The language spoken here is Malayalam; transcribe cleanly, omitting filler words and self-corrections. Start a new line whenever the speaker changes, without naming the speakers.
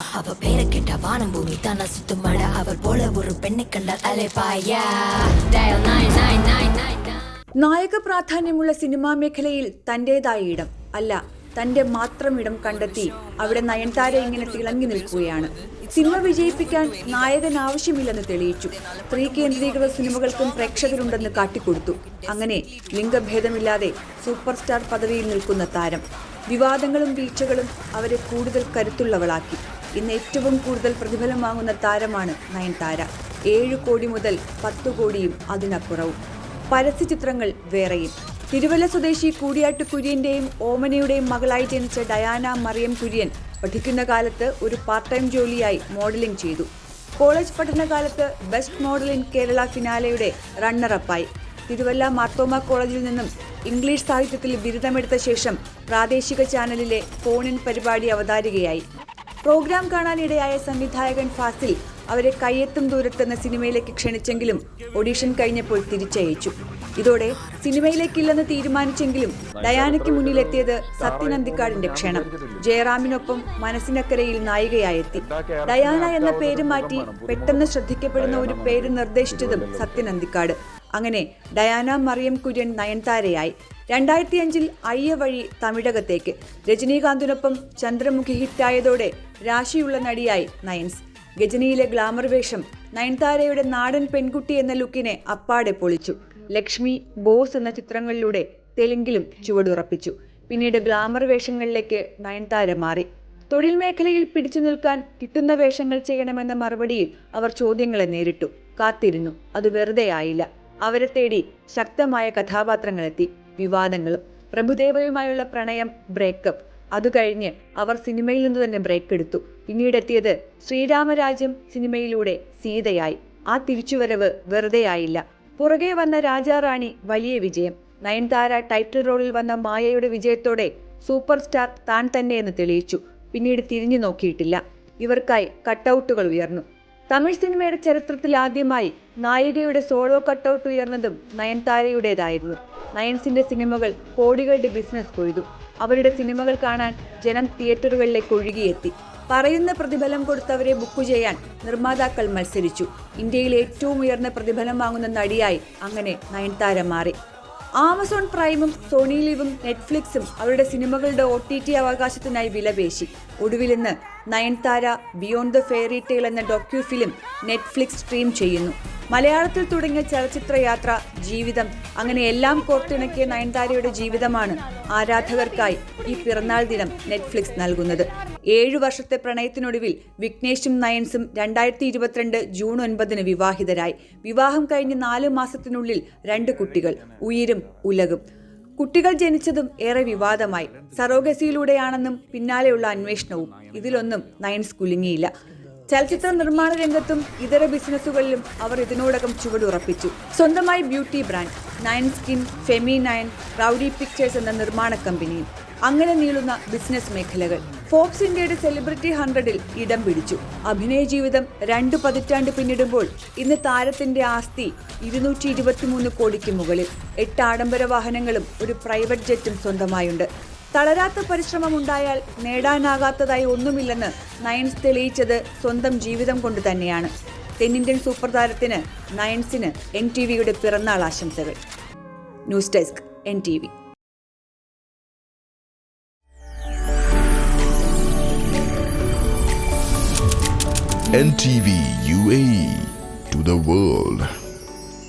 அவ பேரை கேட்ட வானம் பூமி தானா சுத்தும் மழை அவர் போல ஒரு பெண்ணை கண்டால் அலைபாயா.
നായക പ്രാധാന്യമുള്ള സിനിമാ മേഖലയിൽ തന്റേതായ ഇടം അല്ല തന്റെ മാത്രം ഇടം കണ്ടെത്തി അവിടെ നയൻതാര ഇങ്ങനെ തിളങ്ങി നിൽക്കുകയാണ്. സിനിമ വിജയിപ്പിക്കാൻ നായകൻ ആവശ്യമില്ലെന്ന് തെളിയിച്ചു. സ്ത്രീ കേന്ദ്രീകൃത സിനിമകൾക്കും പ്രേക്ഷകരുണ്ടെന്ന് കാട്ടിക്കൊടുത്തു. അങ്ങനെ ലിംഗഭേദമില്ലാതെ സൂപ്പർ സ്റ്റാർ പദവിയിൽ നിൽക്കുന്ന താരം. വിവാദങ്ങളും വീഴ്ചകളും അവരെ കൂടുതൽ കരുത്തുള്ളവളാക്കി. ഇന്ന് ഏറ്റവും കൂടുതൽ പ്രതിഫലം വാങ്ങുന്ന താരമാണ് നയൻതാര. 7 കോടി മുതൽ 10 കോടിയും അതിനപ്പുറവും. പരസ്യചിത്രങ്ങൾ വേറെയും. തിരുവല്ല സ്വദേശി കൂടിയാട്ട് കുര്യന്റെയും ഓമനയുടെയും മകളായി ജനിച്ച ഡയാന മറിയം കുര്യൻ പഠിക്കുന്ന കാലത്ത് ഒരു പാർട്ട് ടൈം ജോലിയായി മോഡലിംഗ് ചെയ്തു. കോളേജ് പഠനകാലത്ത് ബെസ്റ്റ് മോഡൽ ഇൻ കേരള ഫിനാലയുടെ റണ്ണറപ്പായി. തിരുവല്ല മാർത്തോമ കോളേജിൽ നിന്നും ഇംഗ്ലീഷ് സാഹിത്യത്തിൽ ബിരുദമെടുത്ത ശേഷം പ്രാദേശിക ചാനലിലെ ഫോൺ ഇൻ പരിപാടി അവതാരികയായി. പ്രോഗ്രാം കാണാനിടയായ സംവിധായകൻ ഫാസിൽ അവരെ കയ്യെത്തും ദൂരത്തെന്ന സിനിമയിലേക്ക് ക്ഷണിച്ചെങ്കിലും ഓഡിഷൻ കഴിഞ്ഞപ്പോൾ തിരിച്ചയച്ചു. ഇതോടെ സിനിമയിലേക്കില്ലെന്ന് തീരുമാനിച്ചെങ്കിലും ഡയാനയ്ക്ക് മുന്നിലെത്തിയത് സത്യൻ അന്തിക്കാടിന്റെ ക്ഷണം. ജയറാമിനൊപ്പം മനസ്സിനക്കരയിൽ നായികയായെത്തി. ഡയാന എന്ന പേര് മാറ്റി പെട്ടെന്ന് ശ്രദ്ധിക്കപ്പെടുന്ന ഒരു പേര് നിർദ്ദേശിച്ചതും സത്യൻ അന്തിക്കാട്. അങ്ങനെ ഡയാന മറിയം കുര്യൻ നയൻതാരയായി. 2005 അയ്യ വഴി തമിഴകത്തേക്ക്. രജനീകാന്തിനൊപ്പം ചന്ദ്രമുഖി ഹിറ്റായതോടെ രാശിയുള്ള നടിയായി നയൻസ്. ഗജനിയിലെ ഗ്ലാമർ വേഷം നയൻതാരയുടെ നാടൻ പെൺകുട്ടി എന്ന ലുക്കിനെ അപ്പാടെ പൊളിച്ചു. ലക്ഷ്മി, ബോസ് എന്ന ചിത്രങ്ങളിലൂടെ തെലുങ്കിലും ചുവടുറപ്പിച്ചു. പിന്നീട് ഗ്ലാമർ വേഷങ്ങളിലേക്ക് നയൻതാര മാറി. തൊഴിൽ മേഖലയിൽ പിടിച്ചു നിൽക്കാൻ കിട്ടുന്ന വേഷങ്ങൾ ചെയ്യണമെന്ന മറുപടിയിൽ അവർ ചോദ്യങ്ങളെ നേരിട്ടു. കാത്തിരുന്നു. അത് വെറുതെ ആയില്ല. അവരെ തേടി ശക്തമായ കഥാപാത്രങ്ങളെത്തി. വിവാദങ്ങളും. പ്രഭുദേവയുമായുള്ള പ്രണയം, ബ്രേക്കപ്പ്. അതുകഴിഞ്ഞ് അവർ സിനിമയിൽ നിന്ന് തന്നെ ബ്രേക്ക് എടുത്തു. പിന്നീടെത്തിയത് ശ്രീരാമരാജ്യം സിനിമയിലൂടെ സീതയായി. ആ തിരിച്ചുവരവ് വെറുതെ ആയില്ല. പുറകെ വന്ന രാജാറാണി വലിയ വിജയം. നയൻതാര ടൈറ്റിൽ റോളിൽ വന്ന മായയുടെ വിജയത്തോടെ സൂപ്പർ സ്റ്റാർ താൻ തന്നെയെന്ന് തെളിയിച്ചു. പിന്നീട് തിരിഞ്ഞു നോക്കിയിട്ടില്ല. ഇവർക്കായി കട്ടൗട്ടുകൾ ഉയർന്നു. തമിഴ് സിനിമയുടെ ചരിത്രത്തിൽ ആദ്യമായി നായികയുടെ സോളോ കട്ടൗട്ട് ഉയർന്നതും നയൻതാരയുടേതായിരുന്നു. നയൻസിന്റെ സിനിമകൾ കോടികളുടെ ബിസിനസ് കൊയ്തു. അവരുടെ സിനിമകൾ കാണാൻ ജനം തിയേറ്ററുകളിലേക്ക് ഒഴുകിയെത്തി. പറയുന്ന പ്രതിഫലം കൊടുത്തവരെ ബുക്ക് ചെയ്യാൻ നിർമ്മാതാക്കൾ മത്സരിച്ചു. ഇന്ത്യയിൽ ഏറ്റവും ഉയർന്ന പ്രതിഫലം വാങ്ങുന്ന നടിയായി അങ്ങനെ നയൻതാര മാറി. ആമസോൺ പ്രൈമും സോണി ലിവും നെറ്റ്ഫ്ലിക്സും അവരുടെ സിനിമകളുടെ OTT അവകാശത്തിനായി വിലപേശി. ഒടുവിൽ ഇന്ന് Nayanthara beyond the fairy tale എന്ന ഡോക്യു ഫിലിം നെറ്റ്ഫ്ലിക്സ് സ്ട്രീം ചെയ്യുന്നു. മലയാളത്തിൽ തുടങ്ങിയ ചലച്ചിത്ര യാത്ര, ജീവിതം, അങ്ങനെ എല്ലാം കോർത്തിണക്കിയ നയൻതാരയുടെ ജീവിതമാണ് ആരാധകർക്കായി ഈ പിറന്നാൾ ദിനം നെറ്റ്ഫ്ലിക്സ് നൽകുന്നത്. 7 വർഷത്തെ പ്രണയത്തിനൊടുവിൽ വിഘ്നേഷും നയൻസും 2022 ജൂൺ 9 വിവാഹിതരായി. വിവാഹം കഴിഞ്ഞ് 4 മാസത്തിനുള്ളിൽ 2 കുട്ടികൾ, ഉയിരും ഉലകും. കുട്ടികൾ ജനിച്ചതും ഏറെ വിവാദമായി. സറോഗസിയിലൂടെയാണെന്നും പിന്നാലെയുള്ള അന്വേഷണവും. ഇതിലൊന്നും നയൻസ് കുലുങ്ങിയില്ല. ചലച്ചിത്ര നിർമ്മാണ രംഗത്തും ഇതര ബിസിനസ്സുകളിലും അവർ ഇതിനോടകം ചുവടുറപ്പിച്ചു. സ്വന്തമായി beauty brand, nine skin, feminine, rowdy pictures എന്ന നിർമ്മാണ കമ്പനിയും. അങ്ങനെ നീളുന്ന ബിസിനസ് മേഖലകൾ. ഫോബ്സ് ഇന്ത്യയുടെ സെലിബ്രിറ്റി 100-ൽ ഇടം പിടിച്ചു. അഭിനയ ജീവിതം 2 പതിറ്റാണ്ട് പിന്നിടുമ്പോൾ ഇന്ന് താരത്തിന്റെ ആസ്തി 223 കോടിക്ക് മുകളിൽ. 8 ആഡംബര വാഹനങ്ങളും ഒരു പ്രൈവറ്റ് ജെറ്റും സ്വന്തമായുണ്ട്. തളരാത്ത പരിശ്രമം ഉണ്ടായാൽ നേടാനാകാത്തതായി ഒന്നുമില്ലെന്ന് നയൻസ് തെളിയിച്ചത് സ്വന്തം ജീവിതം കൊണ്ട് തന്നെയാണ്. തെന്നിന്ത്യൻ സൂപ്പർ താരത്തിന് നയൻസിന് NTVയുടെ പിറന്നാൾ ആശംസകൾ. News desk NTV.
NTV UAE to the world.